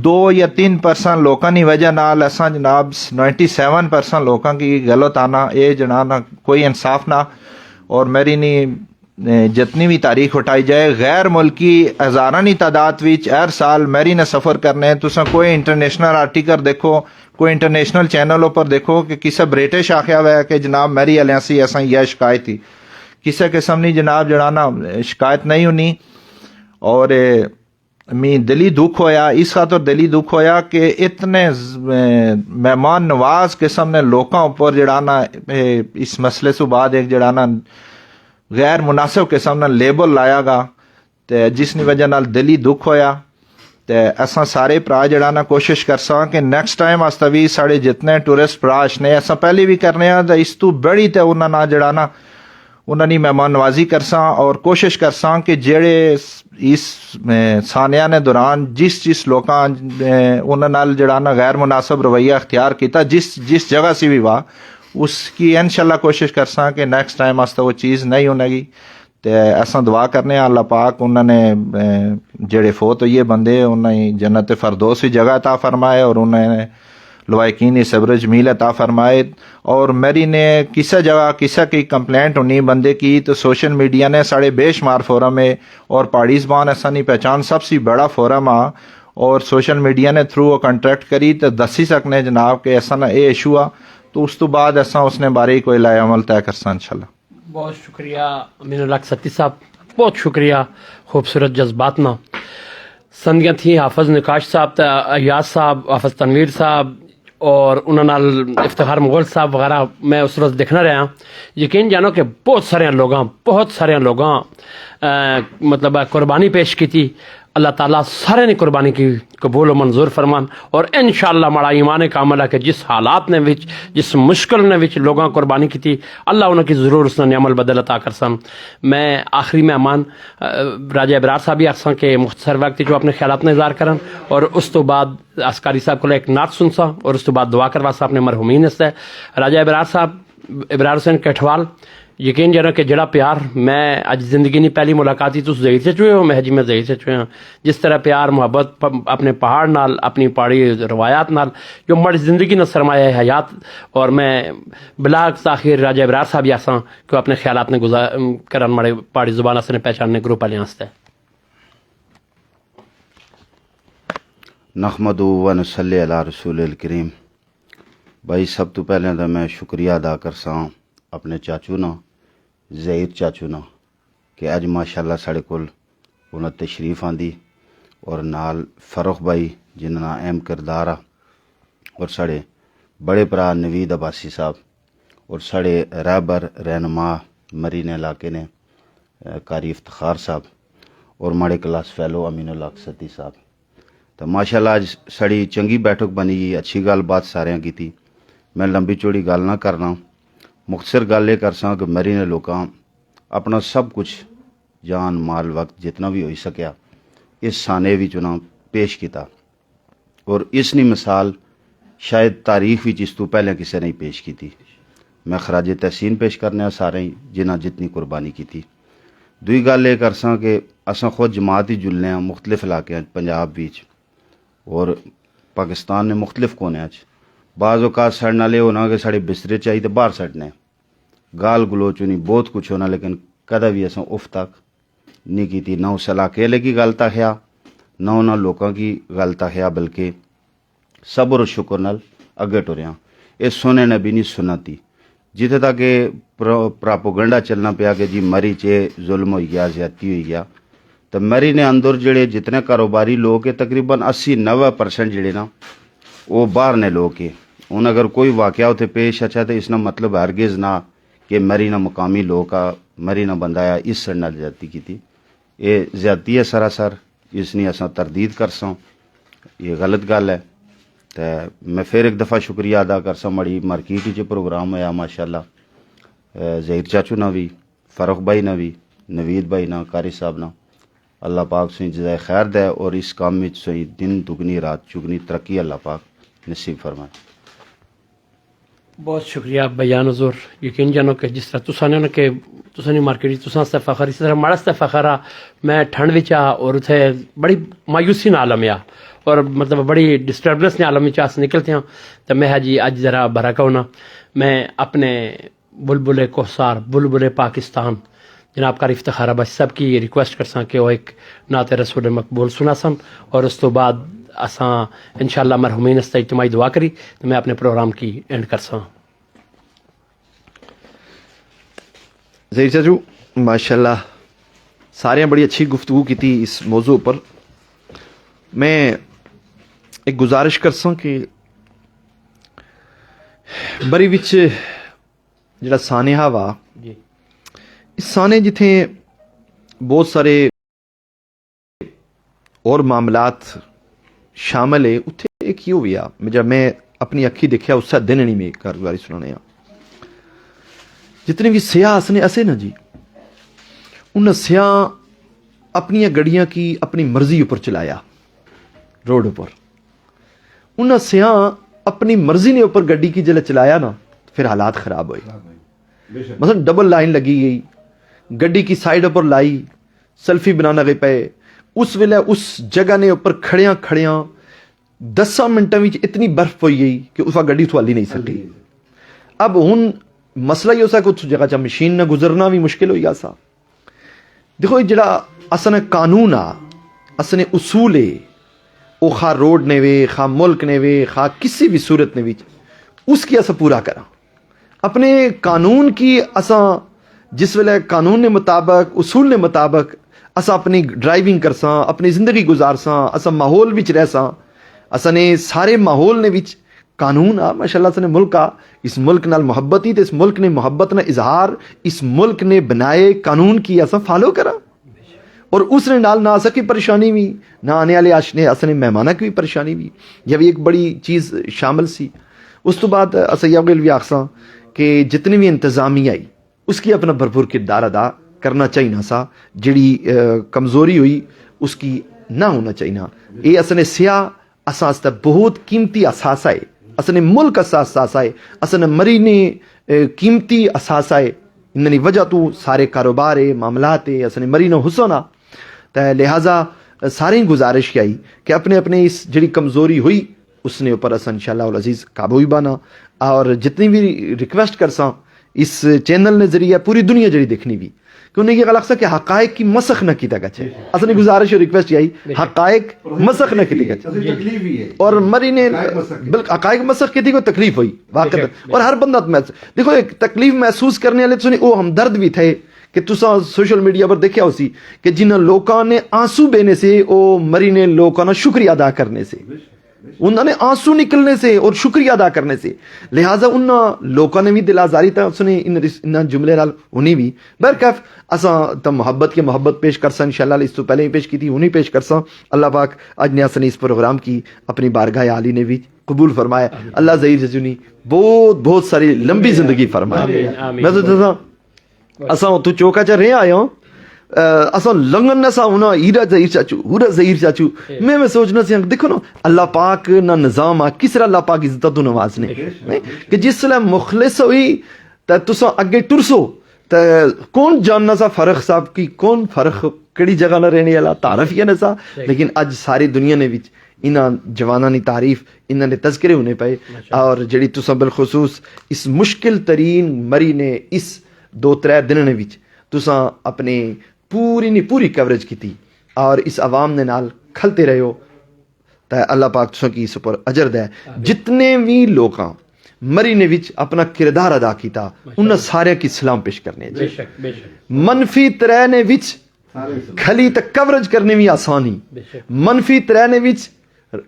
2 یا 3% لوکاں کی وجہ نال ایسا جناب 97% لوکاں کی غلط آنا یہ جناب کوئی انصاف نہ. اور میری نہیں جتنی بھی تاریخ اٹھائی جائے غیر ملکی ہزارانی تعداد وچ ہر سال میری نے سفر کرنے تساں کوئی انٹرنیشنل آرٹیکل دیکھو کوئی انٹرنیشنل چینلوں پر دیکھو کہ کسے برٹش آخیا ہوا ہے کہ جناب میری الیانسی ایسا یہ شکایت تھی کسے قسم نہیں جناب جڑانا شکایت نہیں ہونی. اور میں دلی دکھ ہویا اس خاطر دلی دکھ ہویا کہ اتنے مہمان نواز قسم نے لوکاں اوپر جڑانا اس مسئلے سے بعد ایک جڑانا غیر مناسب قسم نے لیبل لایا گا تے جس کی وجہ نال دلی دکھ ہویا. تے ایسا سارے پرا جڑانا کوشش کرساں کہ نیکسٹ ٹائم واسطے بھی ساڑے جتنے ٹورسٹ پراش نے ایسا پہلے بھی کرنے ہیں تے اس تو بڑی تے انہاں نہ جڑانا انہوں نے مہمان نوازی کرساں اور کوشش کرساں کہ جڑے اس سانیہ نے دوران جس لوکاں انہوں نال جڑانا غیر مناسب رویہ اختیار کیتا جس جگہ سے بھی وا اس کی انشاءاللہ کوشش کرساں کہ نیکسٹ ٹائم واسطے وہ چیز نہیں ہونے گی. تے ایسا دعا کرنے اللہ پاک انہوں نے جڑے فوت ہوئے بندے انہیں جنت فردوس بھی جگہ عطا فرمائے اور انہیں لوائقین صبر جمیل عطا فرمائے. اور میری نے کسی جگہ کسی کی کمپلینٹ ہونی بندے کی تو سوشل میڈیا نے ساڑے بے شمار فورم ہے اور پہاڑی زبان ایسا نہیں پہچان سب سے بڑا فورم آ اور سوشل میڈیا نے تھرو وہ کنٹریکٹ کری تو دسی سکنے جناب کہ ایسا نہ اے ایشو آ تو اس تو بعد ایسا اس نے بارے کوئی لائے عمل طے کرسا انشاءاللہ. بہت شکریہ امین الحق ستی صاحب بہت شکریہ خوبصورت جذبات نا سندیاں تھیں حافظ نکاش صاحب ایاز صاحب حافظ تنویر صاحب اور انہوں نال افتخار مغل صاحب وغیرہ میں اس روز دیکھنا رہا. یقین جانو کہ بہت سارے لوگاں مطلب قربانی پیش کی تھی. اللہ تعالیٰ سارے نے قربانی کی قبول و منظور فرمان اور انشاءاللہ مڑا ایمان کامل ہے کہ جس حالات نے وچ جس مشکل نے وچ لوگاں قربانی کی تھی اللہ انہوں کی ضرور اس نے عمل بدل عطا کرسن. میں آخری مہمان راجہ ابرار صاحب بھی آخساں کہ مختصر وقت جو اپنے خیالات نے اظہار کرن اور اس تو بعد عسکری صاحب کو ایک نعت سنسا اور اس تو بعد دعا کروا صاحب نے مرحومین اس ہے. راجہ ابرار صاحب ابرار حسین کٹھوال یقین جانا کہ جڑا پیار میں اج زندگی نہیں پہلی ملاقات ہی تو ظہیر سے چوئے ہو میں جی میں ظہیر سے چوئے ہوں جس طرح پیار محبت اپنے پہاڑ نال اپنی پہاڑی روایات نال جو مڑ زندگی نہ سرمایہ حیات. اور میں بلا تاخیر راجہ ابرار صاحب آساں کہ اپنے خیالات نے کرن مڑے پہاڑی زبان سے پہچاننے گروپ والے ہستے. نحمد و نصلی علی رسول الکریم. بھائی سب تو پہلے تو میں شکریہ ادا کرساں اپنے چاچو نا ظہیر چاچو نا کہ اج ماشاءاللہ ساڑے کول انہاں تشریف آندی اور نال فروخ بھائی جنہاں اہم کردار آ اور ساڑے بڑے برا نوید عباسی صاحب اور ساڑے رہبر رہنما مرینے علاقے نے قاری افتخار صاحب اور ماڑے کلاس فیلو امین الحق ستی صاحب. تو ماشاءاللہ اج ساڑی چنگی بیٹھک بنی گئی اچھی گل بات سارے کی تھی. میں لمبی چوڑی گل نہ کرنا مختصر گل یہ کرساں کہ میری نے لوکاں اپنا سب کچھ جان مال وقت جتنا بھی ہوئی سکیا اس سانے بھی چنا پیش کیتا اور اس نی مثال شاید تاریخ بھی اس تو پہلے کسی نے پیش کی تھی. میں خراج تحسین پیش کرنے سارے جنہ جتنی قربانی کی تھی. دوئی گل یہ کرساں کہ اساں خود جماعت ہی جلنے ہیں مختلف علاقے پنجاب بیچ اور پاکستان نے مختلف کونے بعض اوقات سڑنے والے ہونا کہ ساڑے بسترے چاہیے تو باہر سڑنے گال گلوچ ہونی بہت کچھ ہونا لیکن کدے بھی اساں اف تک نہیں کی تھی، نہ اس علاقے والے کی گل تک ہے نہ انہاں لوکاں کی گل تک ہے، بلکہ صبر و شکر نال اگے ٹریاں۔ یہ سونے نبی نہیں سنتی جتنے تک کہ پراپوگنڈا چلنا پیا کہ جی مری چے ظلم ہوئی گیا زیادتی ہوئی گیا، تو مری نے اندر جڑے جتنے کاروباری لوگ ہیں تقریباً 80-90% جڑے نا وہ باہر نے لوگ ہیں۔ ان اگر کوئی واقعہ ہوتے پیش اچھا تو اس نے مطلب ہرگز نہ کہ مری نہ مقامی لوگ کا مری نہ بندہ آیا اس سر نال زیادتی کی تھی، یہ زیادتی ہے سراسر، اس نے اساں تردید کرساں، یہ غلط گل ہے۔ تو میں پھر ایک دفعہ شکریہ ادا کرساں مڑی مارکیٹ جو پروگرام ہوا ماشاءاللہ ظہیر چاچو نہ بھی، فاروق بھائی نہ بھی، نوید بھائی نہ، قاری صاحب نہ، اللہ پاک سے جزائے خیر دے اور اس کام میں سے دن دگنی رات چگنی ترقی اللہ پاک نصیب فرمائے۔ بہت شکریہ بیان حضور، یقین جانو کہ جس طرح تساں نے کہ تساں نے مارکیٹ تساں سے فخر اس طرح ماڑا سے فخر آ میں ٹھنڈ وچ آ اور اتھے بڑی مایوسی نہ عالم آ اور مطلب بڑی ڈسٹربنس نے عالم وچ نکلتے ہیں تو میں جی اج ذرا برکہ ہونا میں اپنے بلبل کوثر بلبل پاکستان جناب کار افتخار عباسی صاحب کی ریکویسٹ کرساں کہ وہ ایک نعت رسول مقبول سنا سن اور اس تو بعد اساں انشاءاللہ مرحومین استا اجتماعی دعا کری تو میں اپنے پروگرام کی اینڈ کرساں۔ ظہیر چاچو ماشاءاللہ سارے بڑی اچھی گفتگو کی تھی اس موضوع پر۔ میں ایک گزارش کرساں کہ بری وچ جڑا سانحہ وا جی اس سانے جتھے بہت سارے اور معاملات شامل ہے اتھے ایک یہ ہویا جب میں اپنی اکھی دیکھا اس سے دن نہیں میں کارگزاری سنانے جتنے بھی سیاح اسنے اسے نا جی ان سیاح اپنی گڑیاں کی اپنی مرضی اوپر چلایا روڈ اوپر، ان سیاح اپنی مرضی نے اوپر گڈی کی جلے چلایا نا پھر حالات خراب ہوئے۔ مثلا ڈبل لائن لگی گئی، گڈی کی سائڈ اوپر لائی، سیلفی بنانا گئے پے، اس ویلے اس جگہ نے اوپر کھڑیاں 10 منٹوں میں اتنی برف ہوئی گئی کہ اس وقت گڈی تھوالی نہیں سکتی۔ اب ہن مسئلہ یہ ہو سا کہ اس جگہ چا مشین نہ گزرنا بھی مشکل ہو گیا سا۔ دیکھو جڑا اصل قانون آ اصل اصول ہے وہ خواہ روڈ نے وے خواہ ملک نے وے خواہ کسی بھی صورت نے بھی اس کی اسا پورا کرا اپنے قانون کی اسا جس ویلے قانون نے مطابق اصول نے مطابق اسا اپنی ڈرائیونگ کرساں اپنی زندگی گزارساں اسا ماحول وچ رہساں اسا نے سارے ماحول نے وچ قانون آ ماشاءاللہ اسا نے ملک آ اس ملک نال محبت ہی تے اس ملک نے محبت نہ اظہار اس ملک نے بنائے قانون کی اسا فالو کرا اور اس نے نال نہ اسا کی پریشانی بھی نہ آنے والے آشنے اسا نے مہمانہ کی بھی پریشانی بھی یہ بھی ایک بڑی چیز شامل سی۔ اس تو بعد اسا یہ گل بھی آخساں کہ جتنی بھی انتظامیہ آئی اس کی اپنا بھرپور کردار ادا کرنا چاہیے سا، جڑی کمزوری ہوئی اس کی نہ ہونا چاہیے۔ یہ اصل سیاح اساس بہت قیمتی اثاثہ ہے، اصل ملک اثاثہ ہے، اصل مری نے قیمتی اثاثہ ہے، انہی وجہ تو سارے کاروبار ہے معاملات ہے اصل مری نے حسن آ تو لہٰذا سارے گزارش کی آئی کہ اپنے اپنے اس جڑی کمزوری ہوئی اس نے اوپر اصل انشاءاللہ العزیز قابو ہی بانا اور جتنی بھی ریکویسٹ کرساں اس چینل نے ذریعہ پوری دنیا جڑی دیکھنی بھی کہ انہیں یہ غلط سا کہ حقائق کی مسخ نہ کی تک اچھے اصل گزارش اور ریکویسٹ یہی حقائق مسخ نہ کی تک اور مری نے بالکل حقائق مسخ کی تھی کوئی تکلیف ہوئی واقع اور ہر بندہ دیکھو ایک تکلیف محسوس کرنے والے تو وہ ہمدرد بھی تھے کہ تسا سوشل میڈیا پر دیکھا اسی کہ جن لوکاں نے آنسو بینے سے وہ مری نے لوکاں شکریہ ادا کرنے سے انہوں نے آنسو نکلنے سے اور شکریہ ادا کرنے سے لہٰذا ان لوگوں نے بھی دل آزاری تھا اس نے ان جملے نال انہیں بھی برکف اساں تا محبت کی محبت پیش کرساں انشاءاللہ اس تو پہلے ہی پیش کی تھی انہیں پیش کرساں۔ اللہ پاک اج نے اسنے اس پروگرام کی اپنی بارگاہ عالی نے بھی قبول فرمایا، اللہ ظہیر چچونی بہت بہت ساری لمبی زندگی فرمائے۔ میں تو دساں اساں تو چوکا چ رہے آیا ہوں اساں لنگن نہ سا ہونا ہیرا ظہیر چاچو ہورا ظہیر چاچو میں سوچنا سی دیکھو نا اللہ پاک نہ نظام آ کس طرح اللہ پاک عزت تو نواز نے کہ جس طرح مخلص ہوئی تے تساں اگے ٹرسو تے کون جاننا سا فرق صاحب کی کون فرق کہڑی جگہ نہ رہنے والا تعارف ہی نہ سا لیکن اج ساری دنیا نے وچ انہاں جواناں دی تعریف انہاں دے تذکرے ہونے پئے اور جڑی تساں بالخصوص اس مشکل ترین مری نے اس 2-3 دناں نے وچ تساں اپنے پوری کوریج کیتی اور اس عوام دے نال کھلتے رہے ہو تے اللہ پاک تساں کی اس پر اجر دے جتنے بھی لوکاں مری نے وچ اپنا کردار ادا کیتا انہاں سارے کی سلام پیش کرنے بے شک بے شک منفی 3 نے وچ کھلی تے کوریج کرنے بھی آسانی منفی 3 نے وچ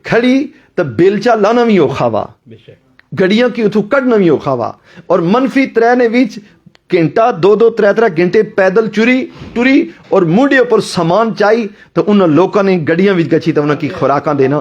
کھڑی تے بیلچا لانا بھی اوکھا وا بے شک گڑیاں کی اتھوں کڈنا بھی اوکھا وا اور منفی 3 نے وچ گھنٹہ 2-2 3-3 گھنٹے پیدل ٹری اور منڈے پر سامان چائی تو انہاں لوکاں نے گڈیاں وچ گچھی تے انہاں کی خوراکاں دینا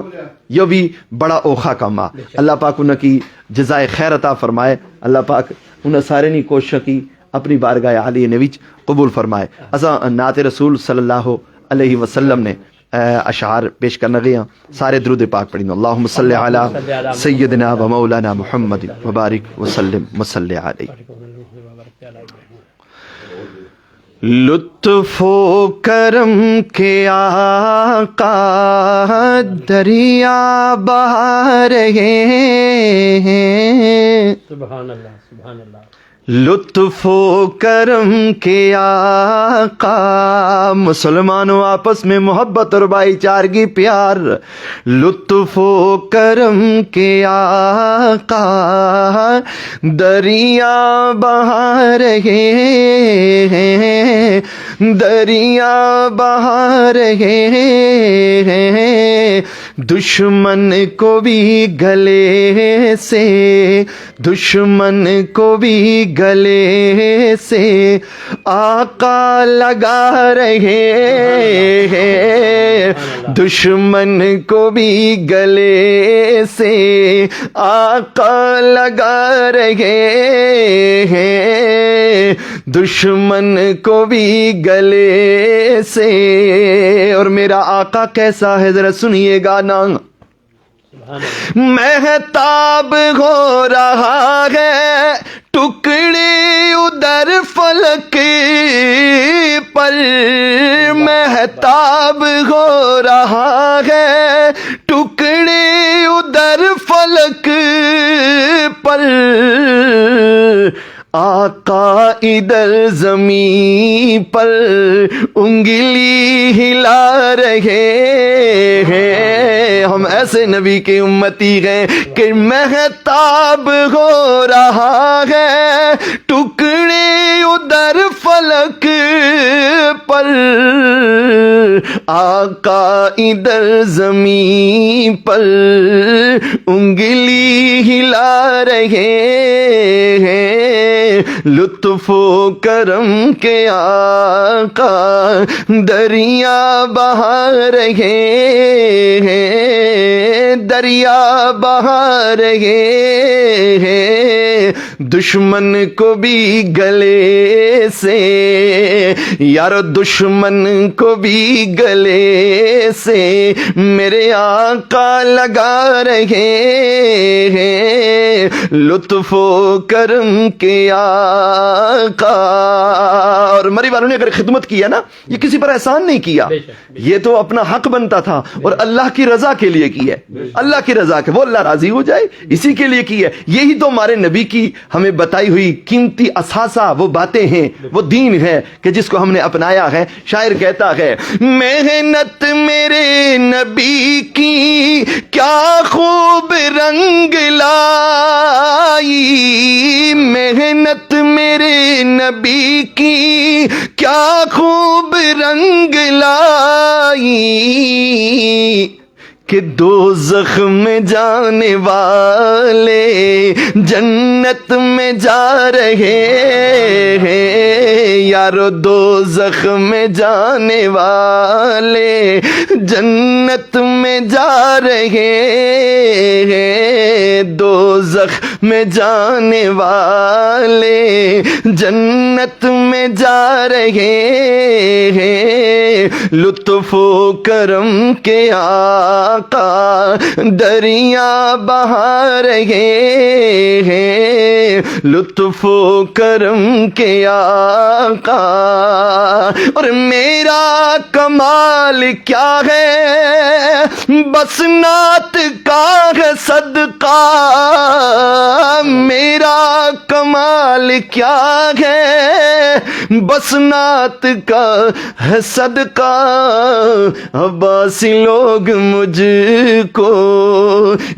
یہ بھی بڑا اوکھا کام آ اللہ پاک انہاں کی جزائے خیر عطا فرمائے اللہ پاک انہاں سارے نے کوشش کی اپنی بارگاہ عالی نے وچ قبول فرمائے اساں نعت رسول صلی اللہ علیہ وسلم نے اشعار پیش کرنا گیا سارے درود پاک پڑھیں اللہم صلی علی سیدنا و مولانا محمد وبارک وسلم وصلی علیہ لطف و کرم کے آقا دریا بہا رہے ہیں سبحان اللہ سبحان اللہ لطف و کرم کے آقا مسلمانوں آپس میں محبت اور بھائی چارگی پیار لطف و کرم کے آقا دریا بہا رہے ہیں دریا بہا رہے ہیں دشمن کو بھی گلے سے دشمن کو بھی گلے سے آقا لگا رہے ہیں دشمن کو بھی گلے سے آقا لگا رہے ہیں دشمن کو بھی گلے سے اور میرا آقا کیسا ہے ذرا سنیے گا نا مہتاب ہو رہا ہے ٹکڑے ادھر فلک پر مہتاب ہو رہا ہے ٹکڑے ادھر فلک پر آقا ادھر زمین پر انگلی ہلا رہے ہیں ہم ایسے نبی کے امتی ہیں کہ مہتاب ہو رہا ہے ٹکڑے ادھر فلک پر آقا ادھر زمین پر انگلی ہلا رہے ہیں لطف و کرم کے آقا دریا بہا رہے ہیں دریا بہا رہے ہیں دشمن کو بھی گلے سے یارو دشمن کو بھی گلے سے میرے آقا لگا رہے ہیں لطف و کرم کے آقا اور مری والوں نے اگر خدمت کیا نا یہ کسی پر احسان نہیں کیا یہ تو اپنا حق بنتا تھا اور اللہ کی رضا کے لیے کی ہے اللہ کی رضا کے وہ اللہ راضی ہو جائے اسی کے لیے کی ہے یہی تو ہمارے نبی کی ہمیں بتائی ہوئی قیمتی اثاثہ وہ باتیں ہیں وہ دین ہے کہ جس کو ہم نے اپنایا ہے شاعر کہتا ہے محنت میرے نبی کی کیا خوب رنگ لائی محنت میرے نبی کی کیا خوب رنگ لائی کہ دوزخ میں جانے والے جنت میں جا رہے ہیں یارو دوزخ میں جانے والے جنت میں جا رہے ہیں دوزخ میں جانے والے جنت میں جا رہے ہیں لطف و کرم کے آقا دریا بہا رہے ہیں، لطف و کرم کے آقا، اور میرا کمال کیا ہے بس نعت کا ہے صدقہ، میرا کمال کیا ہے بس نعت کا ہے صدقہ، عباسی لوگ مجھ کو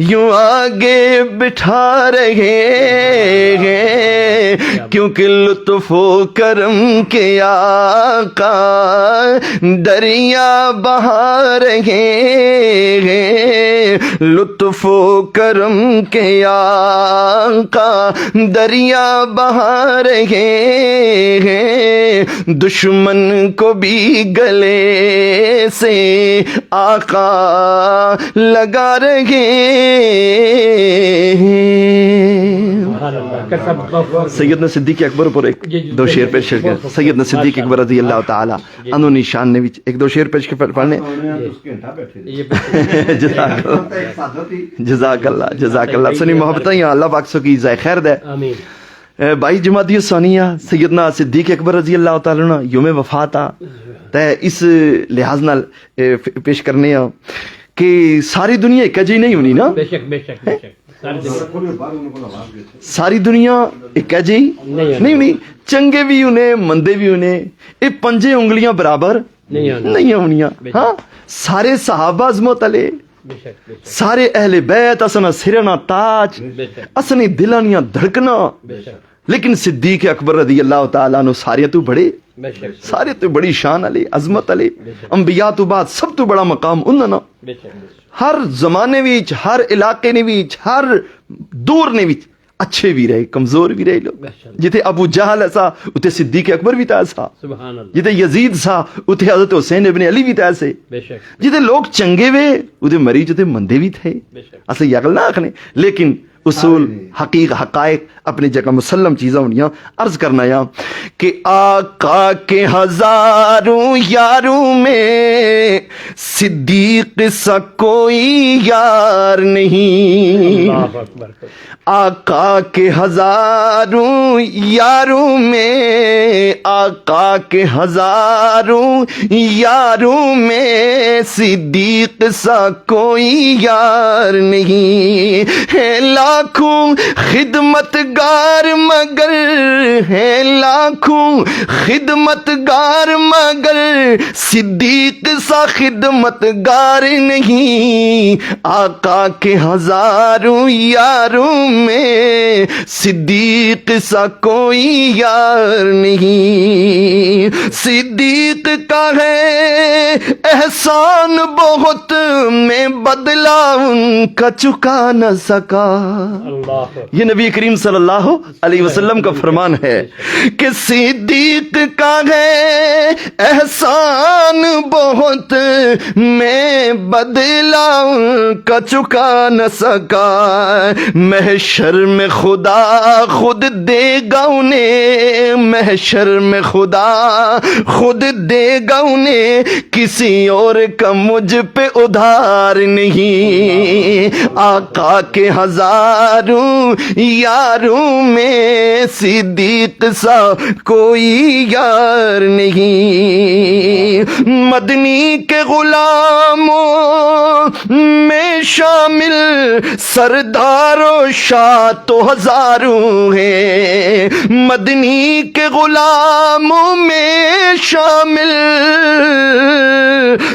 یوں آگے بٹھا رہے ہیں، کیونکہ لطف و کرم کے آقا دریا بہا رہے ہیں، لطف و کرم کے آقا دریا بہا رہے ہیں، دشمن کو بھی گلے سے آقا لگا رہے ہیں۔ سیدنا صدیق اکبر پر ایک دو شعر پیش کر کے سیدنا صدیق اکبر رضی اللہ تعالی عنہ نشان نے ایک دو شعر پیش کر پڑھنے۔ جزاک اللہ جزاک اللہ، سنی محبتیں یا اللہ پاک سو کی جزائے خیر دے۔ بائی جمادی ثانیہ سیدنا صدیق اکبر رضی اللہ تعالی عنہ یوم وفات آ تے اس لحاظ نال پیش کرنے آ کہ ساری دنیا ایک جی نہیں ہونی نا، بے شک بے شک بے شک، ساری دنیا ایک جی نہیں ہونی، چنگے بھی انہیں مندے بھی انہیں، یہ پنجے انگلیاں برابر نہیں ہونیاں۔ ہاں سارے صحابہ عظمت علیہ، سارے اہل بیت اسنا سرنا تاج، اسنی دلانیاں دھڑکنا، لیکن صدیق اکبر رضی اللہ تعالیٰ عنہ سارے تو بڑے، سارے تو بڑی شان علی عظمت علی، انبیاء تو بعد سب تو بڑا مقام انہاں، ہر زمانے وچ ہر علاقے نے وچ ہر دور نے وچ اچھے بھی رہے کمزور بھی رہے لوگ، جتے ابو جہل ایسا اتنے صدیق اکبر بھی تھا ایسا، جتے یزید سا اتنے حضرت حسین ابن علی بھی تھا ایسے، جتے لوگ چنگے وے اتنے مریض اتنے مندے بھی تھے، اصل یہ گل نہ آخنے، لیکن اصول حقائق اپنی جگہ مسلم چیزاں ہونیاں۔ عرض کرنا یا کہ آقا کے ہزاروں یاروں میں صدیق سا کوئی یار نہیں، آقا کے ہزاروں یاروں میں، آقا کے ہزاروں یاروں میں صدیق سا کوئی یار نہیں، ہے لاکھوں خدمت گار مگر، ہے لاکھوں خدمت گار مگر صدیق سا خدمت گار نہیں، آقا کے ہزاروں یاروں میں صدیق سا کوئی یار نہیں، صدیق کا ہے احسان بہت میں بدلہ ان کا چکا نہ سکا، یہ نبی کریم صلی اللہ علیہ وسلم کا فرمان ہے کہ صدیق کا ہے احسان بہت میں بدلہ ان کا چکا نہ سکا، محشر میں خدا خود دے گا انہیں، محشر میں خدا خود دے گا انہیں، کسی اور کا مجھ پہ ادھار نہیں، آقا کے ہزاروں یاروں میں صدیق سا کوئی یار نہیں، مدنی کے غلاموں میں شامل سردار و شاہ تو ہزاروں ہیں، مدنی کے غلاموں میں شامل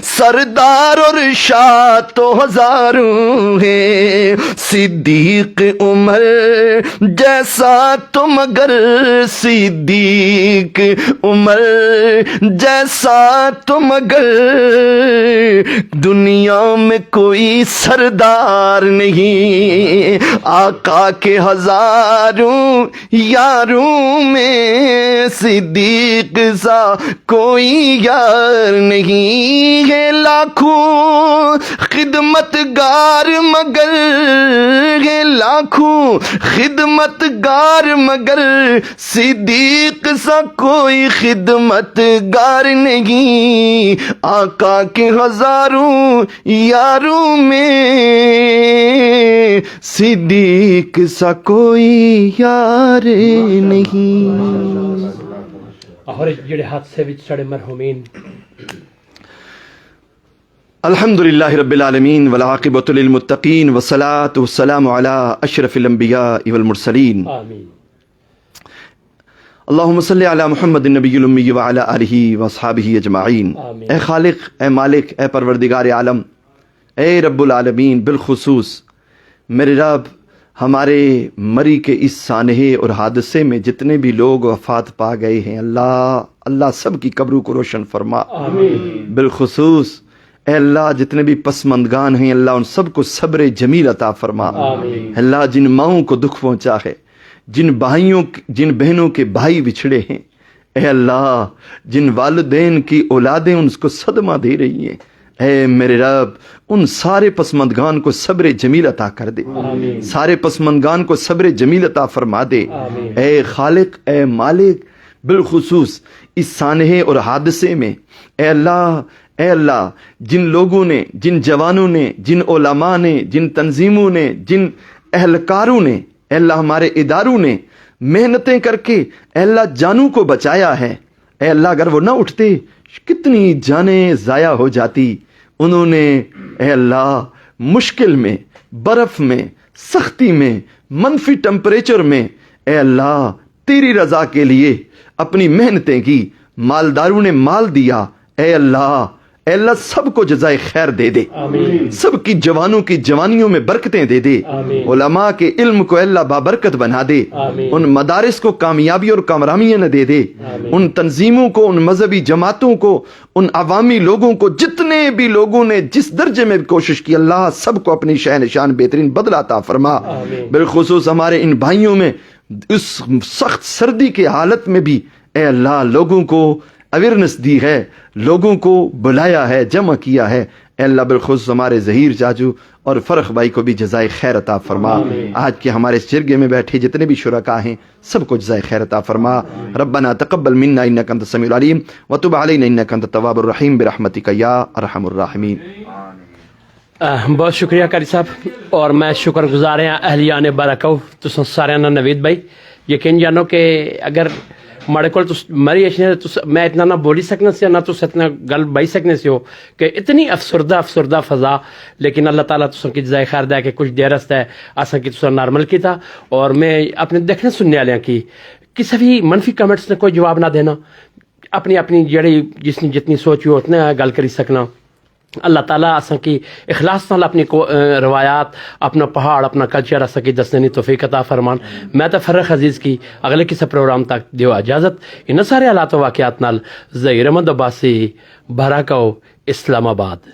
سردار اور شاہ تو ہزاروں ہیں، صدیق عمر جیسا تو مگر صدیق عمر جیسا تو مگر دنیا میں کوئی سردار نہیں، آقا کے ہزاروں یاروں میں صدیق سا کوئی یار نہیں ہے، لاکھوں خدمت گار مگر ہے، لاکھوں خدمت گار مگر صدیق سا کوئی خدمت گار نہیں، آقا کے ہزاروں یاروں میں صدیق سا کوئی یار نہیں۔ اور جڑے حادثے وچ سڑے مرحومین الحمدللہ رب العالمین والعاقبۃ للمتقین والصلاۃ والسلام علی اشرف الانبیاء والمرسلین، آمین۔ اللہم صلی علی محمد النبی الامی وعلی آلہ واصحابہ اجمعین۔ آمین۔ اے خالق، اے مالک، اے پروردگار عالم، اے رب العالمین، بالخصوص میرے رب ہمارے مری کے اس سانحے اور حادثے میں جتنے بھی لوگ وفات پا گئے ہیں، اللہ سب کی قبروں کو روشن فرما۔ آمین۔ بالخصوص اے اللہ جتنے بھی پسماندگان ہیں، اللہ ان سب کو صبر جمیل عطا فرما۔ آمین۔ اللہ جن ماؤں کو دکھ پہنچا ہے، جن بہنوں کے بھائی بچھڑے ہیں، اے اللہ جن والدین کی اولادیں ان کو صدمہ دے رہی ہیں، اے میرے رب ان سارے پسماندگان کو صبر جمیل عطا کر دے، آمین۔ سارے پسماندگان کو صبر جمیل عطا فرما دے۔ آمین۔ اے خالق، اے مالک، بالخصوص اس سانحے اور حادثے میں اے اللہ جن لوگوں نے، جن جوانوں نے، جن علماء نے، جن تنظیموں نے، جن اہلکاروں نے، اے اللہ ہمارے اداروں نے محنتیں کر کے اے اللہ جانوں کو بچایا ہے، اے اللہ اگر وہ نہ اٹھتے کتنی جانیں ضائع ہو جاتی۔ انہوں نے اے اللہ مشکل میں، برف میں، سختی میں، منفی ٹمپریچر میں اے اللہ تیری رضا کے لیے اپنی محنتیں کی، مالداروں نے مال دیا، اے اللہ سب کو جزائے خیر دے دے، آمین۔ سب کی جوانوں کی جوانیوں میں برکتیں دے دے، آمین۔ علماء کے علم کو اللہ بابرکت بنا دے، آمین۔ ان مدارس کو کامیابی اور کامرامیاں نہ دے دے، آمین۔ ان تنظیموں کو، ان مذہبی جماعتوں کو، ان عوامی لوگوں کو، جتنے بھی لوگوں نے جس درجے میں کوشش کی، اللہ سب کو اپنی شہ نشان بہترین بدلہ عطا فرما۔ آمین۔ بالخصوص ہمارے ان بھائیوں میں اس سخت سردی کے حالت میں بھی اے اللہ لوگوں کو اویئرنس دی ہے، لوگوں کو بلایا ہے، جمع کیا ہے، اے اللہ بالخصوص ہمارے ظہیر چاچو اور فرخ بھائی کو بھی جزائے خیر عطا فرما۔ آج کے ہمارے اس جرگے میں بیٹھے جتنے بھی شرکاء ہیں سب کو جزائے خیر عطا فرما۔ ربنا تقبل منا انک انت السمیع العلیم وتب علینا انک انت التواب الرحیم برحمتک یا ارحم الراحمین۔ بہت شکریہ قاری صاحب، اور میں شکر گزار ہاں اہلیان برکو تساں سارے نا نوید بھائی، یقین جانو کہ اگر ماڑے کول مری اچھنے میں اتنا نہ بولی سکنا سی، نہ تس اتنا گل بھائی سکنے سی ہو کہ اتنی افسردہ فضا، لیکن اللہ تعالیٰ تساں کی جزائے خیر دے کہ کچھ دیر رستہ ہے اساں کی تساں نارمل کیتا، اور میں اپنے دیکھنے سننے والے کی کسی بھی منفی کمنٹس نے کوئی جواب نہ دینا، اپنی جڑی جس نے جتنی سوچی ہو اتنا گل کری سکنا۔ اللہ تعالیٰ اساں کی اخلاص نال اپنی روایات، اپنا پہاڑ، اپنا کلچر اساں کی دسنے توفیق عطا فرمان۔ میں تو فرخ عزیز کی اگلے کسی پروگرام تک دیو اجازت، ان سارے حالات و واقعات نال ظہیر احمد عباسی، بھراکو، اسلام آباد۔